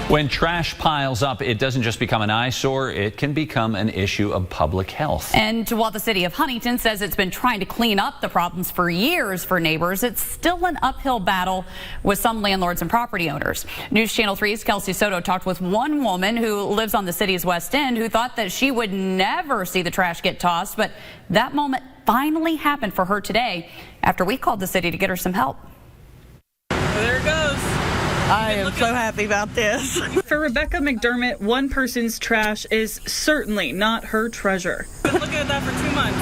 When trash piles up, it doesn't just become an eyesore, it can become an issue of public health. And while the city of Huntington says it's been trying to clean up the problems for years for neighbors, it's still an uphill battle with some landlords and property owners. News Channel 3's Kelsey Soto talked with one woman who lives on the city's West End who thought that she would never see the trash get tossed, but that moment finally happened for her today after we called the city to get her some help. There it goes. I am so happy about this. For Rebecca McDermott, one person's trash is certainly not her treasure. Been looking at that for 2 months.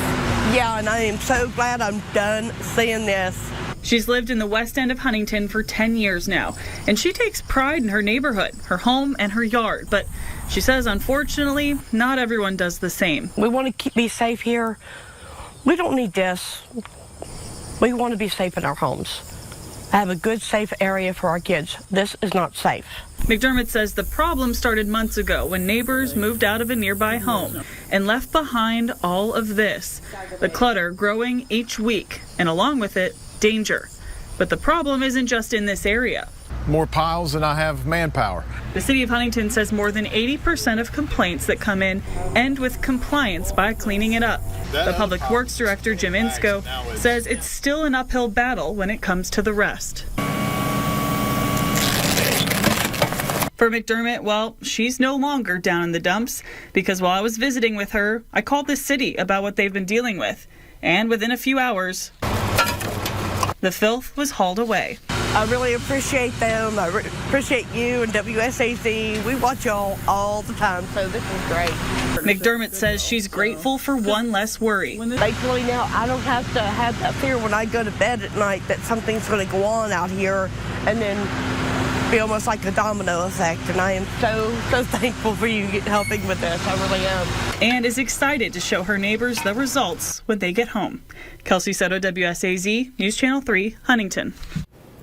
Yeah, and I am so glad I'm done seeing this. She's lived in the West End of Huntington for 10 years now, and she takes pride in her neighborhood, her home, and her yard. But she says, unfortunately, not everyone does the same. We want to be safe here. We don't need this. We want to be safe in our homes. Have a good, safe area for our kids. This is not safe. McDermott says the problem started months ago when neighbors moved out of a nearby home and left behind all of this. The clutter growing each week, and along with it, danger. But the problem isn't just in this area. More piles than I have manpower. The city of Huntington says more than 80% of complaints that come in end with compliance by cleaning it up. The Public Works Director, Jim Insko, says it's still an uphill battle when it comes to the rest. For McDermott, well, she's no longer down in the dumps because while I was visiting with her, I called the city about what they've been dealing with. And within a few hours, the filth was hauled away. I really appreciate them. I appreciate you and WSAZ. We watch y'all all the time, so this is great. McDermott says she's grateful for one less worry. Thankfully now I don't have to have that fear when I go to bed at night that something's going to go on out here and then be almost like a domino effect. And I am so thankful for you helping with this. I really am. And is excited to show her neighbors the results when they get home. Kelsey Soto, WSAZ, News Channel 3, Huntington.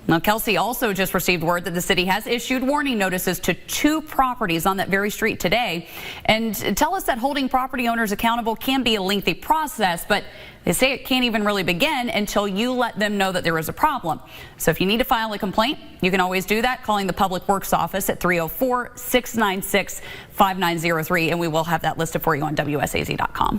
Now, Kelsey also just received word that the city has issued warning notices to 2 properties on that very street today. And tell us that holding property owners accountable can be a lengthy process, but they say it can't even really begin until you let them know that there is a problem. So if you need to file a complaint, you can always do that calling the Public Works Office at 304-696-5903, and we will have that listed for you on WSAZ.com.